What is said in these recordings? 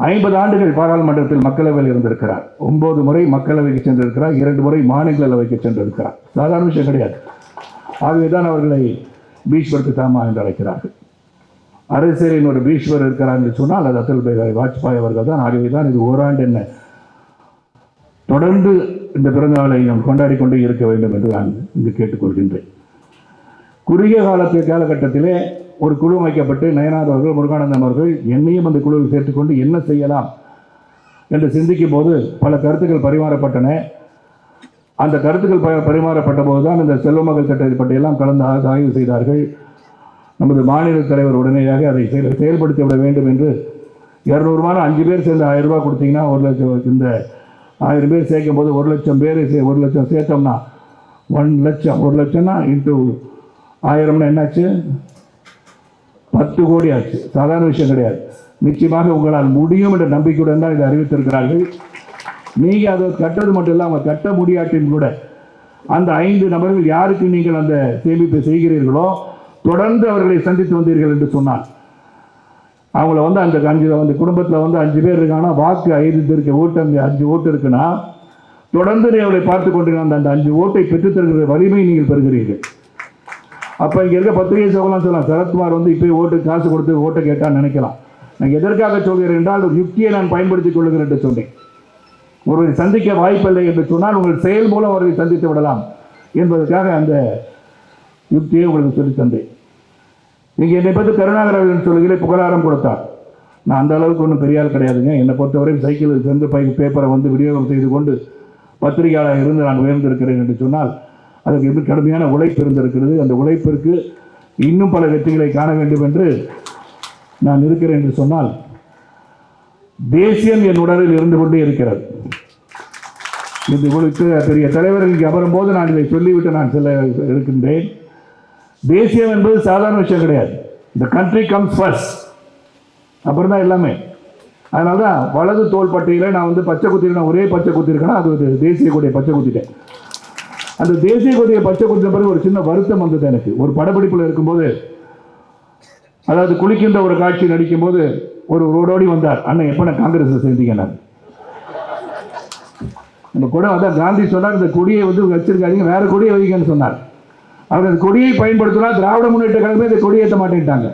50 ஆண்டுகள் பாராளுமன்றத்தில் மக்களவையில் இருந்திருக்கிறார். 9 முறை மக்களவைக்கு சென்றிருக்கிறார். 2 முறை மாநிலங்களவைக்கு சென்றிருக்கிறார். சாதாரண விஷயம் கிடையாது. ஆகவேதான் அவர்களை பீஷ்மருக்கு தாமா என்று அழைக்கிறார்கள். அரசியலின் ஒரு பீஷ்மர் இருக்கிறார் என்று சொன்னால் அது அடல் பிஹாரி வாஜ்பாய் அவர்கள் தான். ஆகவேதான் இது ஓராண்டு என்ன தொடர்ந்து இந்த பிறந்தநாளை நாம் கொண்டாடி கொண்டே இருக்க வேண்டும் என்று நான் இங்கு கேட்டுக்கொள்கின்றேன். குறுகிய காலகட்டத்திலே ஒரு குழு அமைக்கப்பட்டு நயனார் அவர்கள், முருகானந்தம் அவர்கள் என்னையும் அந்த குழுவில் சேர்த்துக்கொண்டு என்ன செய்யலாம் என்று சிந்திக்கும் போது பல கருத்துக்கள் பரிமாறப்பட்டன. அந்த கருத்துக்கள் பரிமாறப்பட்ட போது தான் இந்த செல்வமகள் திட்டத்தை பற்றியெல்லாம் கலந்து ஆய்வு செய்தார்கள். நமது மாநில தலைவர் உடனடியாக அதை செயல்படுத்தி விட வேண்டும் என்று 200 ரூபாய் 5 பேர் சேர்ந்து 1000 ரூபாய் கொடுத்தீங்கன்னா 1 லட்சம், இந்த 1000 பேர் சேர்க்கும் போது 1 லட்சம் பேர் 1 லட்சம் சேர்த்தோம்னா 1 லட்சம், 1 லட்சம்னா இன்ட்டு 1000னா என்னாச்சு? 10 கோடி ஆச்சு. சாதாரண விஷயம் கிடையாது. நிச்சயமாக உங்களால் முடியும் என்ற நம்பிக்கையுடன் தான் இதை அறிவித்திருக்கிறார்கள். நீங்கள் அதை கட்டுறது மட்டும் இல்லை, அவங்க கட்ட முடியாட்டின் கூட அந்த 5 நபர்கள் யாருக்கு நீங்கள் அந்த சேமிப்பை செய்கிறீர்களோ தொடர்ந்து அவர்களை சந்தித்து வந்தீர்கள் என்று சொன்னார். அவங்கள வந்து அந்த குடும்பத்தில் வந்து 5 பேர் இருக்காங்கன்னா வாக்கு 5 இருக்க ஓட்டு, அந்த 5 ஓட்டு இருக்குன்னா தொடர்ந்து அவளை பார்த்து கொண்டிருக்க அந்த 5 ஓட்டை பெற்றுத்தருகிற வலிமை நீங்கள் பெறுகிறீர்கள். அப்போ இங்கே இருக்க பத்திரிகை சகோலாம் சொல்லலாம், சரத்குமார் வந்து இப்போ ஓட்டு காசு கொடுத்து ஓட்டை கேட்டான்னு நினைக்கலாம். நான் எதற்காக சொல்கிறேன் என்றால் ஒரு யுக்தியை நான் பயன்படுத்திக் கொள்கிறேன் என்று சொன்னேன். ஒருவரை சந்திக்க வாய்ப்பில்லை என்று சொன்னால் உங்கள் செயல் மூலம் அவரை சந்தித்து விடலாம் என்பதற்காக அந்த யுக்தியை உங்களுக்கு சொல்லி தந்தேன். நீங்கள் என்னை பற்றி கருணாகரன் சொல்லுகிற புகழாரம் கொடுத்தார். நான் அந்த அளவுக்கு ஒன்றும் பெரிய ஆள் கிடையாதுங்க. என்னை பொறுத்தவரை சைக்கிளில் சென்று பேப்பரை வந்து விநியோகம் செய்து கொண்டு பத்திரிகையாளர் இருந்து நான் உயர்ந்திருக்கிறேன் என்று சொன்னால் அதற்கு எப்படி கடுமையான உழைப்பு இருந்திருக்கிறது. அந்த உழைப்பிற்கு இன்னும் பல வெற்றிகளை காண வேண்டும் என்று நான் இருக்கிறேன் என்று சொன்னால் தேசியம் என் உடலில் இருந்து கொண்டே இருக்கிறது. இந்த இவ்வளவு பெரிய தலைவர்களுக்கு அமரும் போது நான் இதை சொல்லிவிட்டு நான் செல்ல இருக்கின்றேன். தேசியம் என்பது சாதாரண விஷயம் கிடையாது. இந்த கண்ட்ரி கம்ஸ் ஃபர்ஸ்ட், அப்புறம் தான் எல்லாமே. அதனால தான் வலது தோல் பட்டியலில் நான் வந்து பச்சை குத்திருக்கேன், ஒரே பச்சை குத்திருக்கேன்னா அது ஒரு தேசிய கொடியை பச்சை குத்திட்டேன். அந்த தேசிய கொடியை பச்சை குத்தின பிறகு ஒரு சின்ன வருத்தம் வந்தது எனக்கு. ஒரு படப்பிடிப்பில் இருக்கும்போது, அதாவது குளிக்கின்ற ஒரு காட்சி நடிக்கும் போது ஒரு ரோடோடி வந்தார். அண்ணன் எப்போ நான் காங்கிரஸில் சேர்ந்தீங்க? நான் அந்த கொடை அதான் காந்தி சொன்னார், இந்த கொடியை வந்து வச்சிருக்காதீங்க, வேற கொடியை வைங்கன்னு சொன்னார். அவர் அந்த கொடியை பயன்படுத்தினா திராவிட முன்னேற்ற கழகமே இந்த கொடியை ஏற்ற மாட்டேன்ட்டாங்க.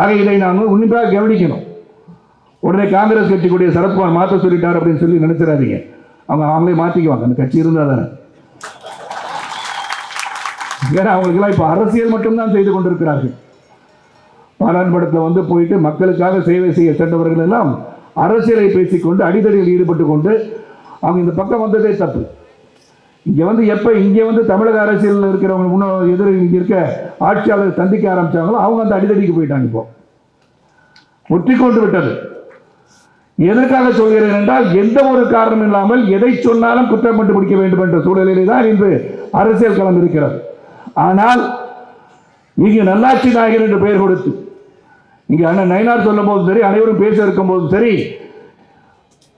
ஆக இதை நான் உன்னிப்பாக கவனிக்கணும். உடனே காங்கிரஸ் கட்சி கொடியை சரத்குமார் மாற்ற சொல்லிட்டார் அப்படின்னு சொல்லி நினைச்சிடாதீங்க. அவங்களே மாற்றிக்குவாங்க, அந்த கட்சி இருந்தால் தானே. ஏன்னா அவங்களுக்கெல்லாம் இப்போ அரசியல் மட்டும்தான் செய்து கொண்டிருக்கிறார்கள். பாராளுமன்றத்தில் வந்து போயிட்டு மக்களுக்காக சேவை செய்ய சென்றவர்கள் எல்லாம் அரசியலை பேசிக்கொண்டு அடிதடியில் ஈடுபட்டு கொண்டு அவங்க இந்த பக்கம் வந்ததே தப்பு. இங்கே வந்து எப்போ இங்கே வந்து தமிழக அரசியலில் இருக்கிறவங்க முன்னே இங்கே இருக்க ஆட்சியாளர் சந்திக்க ஆரம்பித்தாங்களோ அவங்க அந்த அடிதடிக்கு போயிட்டாங்க. இப்போ ஒற்றிக்கொண்டு விட்டது. எதற்காக சொல்கிறேன் என்றால் எந்த ஒரு காரணம் இல்லாமல் எதை சொன்னாலும் குற்றம் கண்டுபிடிக்க வேண்டும் என்ற சூழலிலே தான் இன்று அரசியல் களம் இருக்கிறது. ஆனால் இங்கே நல்லாட்சி நாயகர் என்று பெயர் கொடுத்து இங்கே அண்ணன் நயினார் சொல்லும் போதும் சரி, அனைவரும் பேச இருக்கும் போதும் சரி,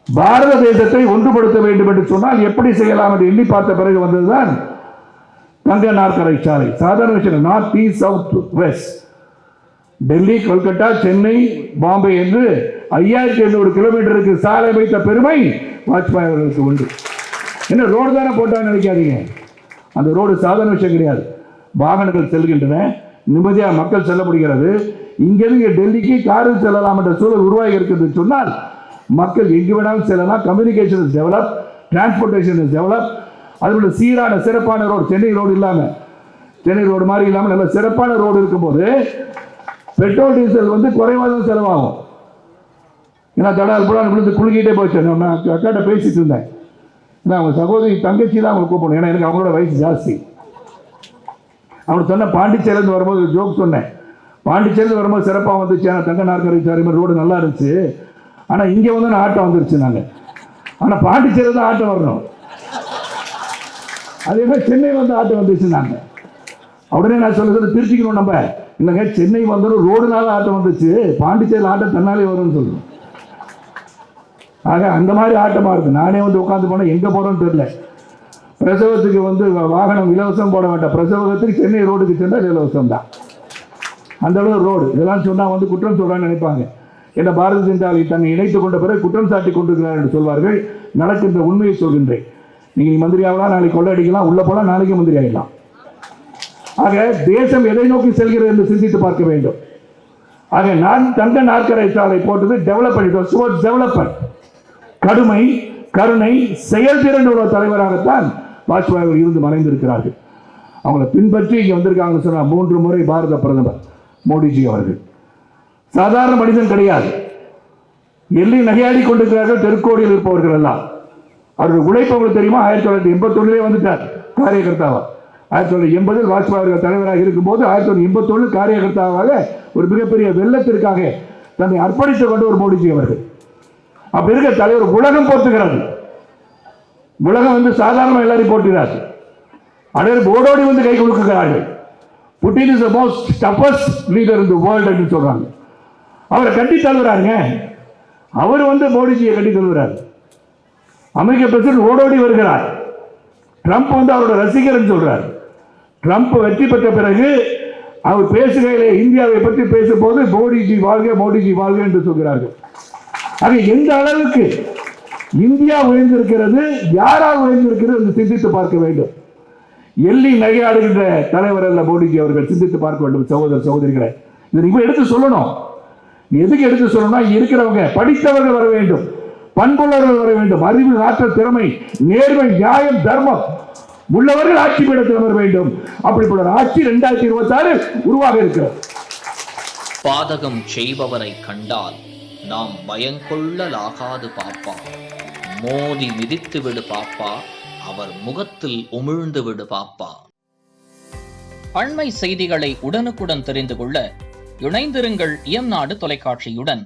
பாரத தேசத்தை ஒன்றுபடுத்த வேண்டும் என்று சொன்னால் எப்படி செய்யலாம் என்று எண்ணி பார்த்த பிறகு வந்ததுதான் கங்கை நாற்கரை சாலை. சாதாரண விஷயம், north east south west, Delhi, Kolkata, Chennai, Bombay என்று 5800 கிலோமீட்டருக்கு சாலை வைத்த பெருமை வாஜ்பாய் அவர்களுக்கு உண்டு. என்ன ரோடு தானே போட்டான்னு நினைக்காதீங்க. அந்த ரோடு சாதாரண விஷயம் கிடையாது. வாகனங்கள் செல்கின்றன, நிம்மதியாக மக்கள் செல்ல முடிகிறது. இங்கிருந்து டெல்லிக்கு காரில் செல்லலாம் என்ற சூழல் உருவாகி இருக்கிறது சொன்னால் மக்கள் எங்கு வேணாலும் செல்லலாம். Communication is develop, transportation is develop. அதோட சீரான சிறப்பான ரோடு, சென்னை ரோடு இல்லாமல், சென்னை ரோடு மாதிரி இல்லாமல் நல்ல சிறப்பான ரோடு இருக்கும்போது பெட்ரோல் டீசல் வந்து குறைவாக செலவாகும். ஏன்னா தடால் புடால் விழுந்து குலுக்கிட்டே போச்சு. நான் அக்காட்ட பேசிட்டு இருந்தேன். ஏன்னா அவங்க சகோதரி தங்கச்சி தான் அவங்க கூப்பிடணும். ஏன்னா எனக்கு அவங்களோட வயசு ஜாஸ்தி. அவங்க சொன்ன பாண்டிச்சேரிலேருந்து வரும்போது ஜோக் சொன்னேன். பாண்டிச்சேரியில் வரும்போது சிறப்பாக வந்துச்சு, ஆனால் தங்க நாற்கரை சாரி மாதிரி ரோடு நல்லா இருந்துச்சு. ஆனால் இங்கே வந்து ஆட்டம் வந்துருச்சு. நாங்கள் ஆனால் பாண்டிச்சேரி தான் ஆட்டம் வரணும். அதே மாதிரி சென்னை வந்து ஆட்டம் வந்துச்சு. நாங்கள் உடனே நான் சொல்ல திருச்சிக்கணும். நம்ம இல்லைங்க, சென்னை வந்தாலும் ரோடுனால ஆட்டம் வந்துச்சு, பாண்டிச்சேரியில் ஆட்டம் தன்னாலே வரும்னு சொல்லணும். ஆக அந்த மாதிரி ஆட்டமாக இருக்குது. நானே வந்து உட்காந்து போனால் எங்கே போகிறோன்னு தெரியல. பிரசவத்துக்கு வந்து வாகனம் இலவசம் போட வேண்டாம், பிரசவத்துக்கு சென்னை ரோடுக்கு சென்றால் இலவசம் தான். அந்த அளவு ரோடு. இதெல்லாம் சொன்னால் வந்து குற்றம் சொல்கிறான்னு நினைப்பாங்க. என பாரதிய ஜனதாவை தன்னை இணைத்துக் கொண்ட பிறகு குற்றம் சாட்டி கொண்டிருக்கிறார் என்று சொல்வார்கள். நடக்கின்ற உண்மையை சொல்கின்றேன். நீங்க மந்திரி ஆகலாம், நாளைக்கு கொள்ளையடிக்கலாம், உள்ள போலாம், நாளைக்கு மந்திரி ஆகலாம். ஆக தேசம் எதை நோக்கி செல்கிறது என்று சிந்தித்து பார்க்க வேண்டும். ஆக நான் தங்க நாற்கரை சாலை போட்டது டெவலப்மெண்ட், கடுமை, கருணை, செயல்திறன் உள்ள தலைவராகத்தான் வாஜ்பாய் அவர்கள் இருந்து மறைந்திருக்கிறார்கள். அவங்களை பின்பற்றி இங்கே வந்திருக்காங்கன்னு சொன்னா 3 முறை பாரத பிரதமர் மோடிஜி அவர்கள் சாதாரண மனிதன் கிடையாது. எள்ளி நகையாடி கொண்டிருக்கிறார்கள் தெருக்கோடியில் இருப்பவர்கள் எல்லாம். அவர்கள் உழைப்பு அவங்களுக்கு தெரியுமா? 1981 வந்துட்டார் காரியகர்த்தாவா. 1980 வாஜ்பாய் அவர்கள் தலைவராக இருக்கும்போது 1981 காரியகர்த்தாவாக ஒரு மிகப்பெரிய வெள்ளத்திற்காக தன்னை அர்ப்பணித்துக் கொண்ட ஒரு மோடிஜி அவர்கள். அப்ப இருக்க தலைவர் உலகம் போற்றுகிறது. உலகம் வந்து சாதாரண எல்லாரையும் போட்டுகிறார். அனைவரும் ஓடோடி வந்து கை கொடுக்கிறார்கள். Putin is the most toughest leader in the world என்று சொல்றாங்க. அவரை கட்டி தள்ளுறாருங்க. அவர் வந்து மோடிஜியை கட்டி தள்ளுறாரு. அமெரிக்க பிரசிடென்ட் ஓடோடி வருகிறார். ட்ரம்ப் வந்து அவரோட ரசிகர் சொல்றார். ட்ரம்ப் வெற்றி பெற்ற பிறகு அவர் பேசுகையிலே இந்தியாவை பற்றி பேசும்போது மோடிஜி வாழ்க, மோடிஜி வாழ்க என்று சொல்கிறார்கள். அது எந்த அளவுக்கு இந்தியா உயர்ந்திருக்கிறது, யாரால் உயர்ந்திருக்கிறது என்று சிந்தித்து பார்க்க வேண்டும். எள்ளி நகையாடுகின்ற தலைவர் அல்ல மோடிஜி அவர்கள். சிந்தித்து பார்க்க வேண்டும் சகோதர சகோதரிகளை. இதை நீங்க எடுத்து சொல்லணும். எதுக்கு எடுத்து சொல்லணும்னா, இருக்கிறவங்க படித்தவர்கள் வர வேண்டும், பண்புள்ளவர்கள் வர வேண்டும், அறிவு, ஆற்றல், திறமை, நேர்மை, நியாயம், தர்மம் உள்ளவர்கள் ஆட்சி பீடத்தில் வர வேண்டும். அப்படிப்பட்ட ஆட்சி 2026 உருவாக இருக்கிறது. பாதகம் செய்பவரை கண்டால் நாம் பயங்கொள்ளலாகாது பாப்பா, மோதி மிதித்து விடு பாப்பா, அவர் முகத்தில் உமிழ்ந்து விடு பாப்பா. அண்மை செய்திகளை உடனுக்குடன் தெரிந்து கொள்ள இணைந்திருங்கள் இயம்நாடு தொலைக்காட்சியுடன்.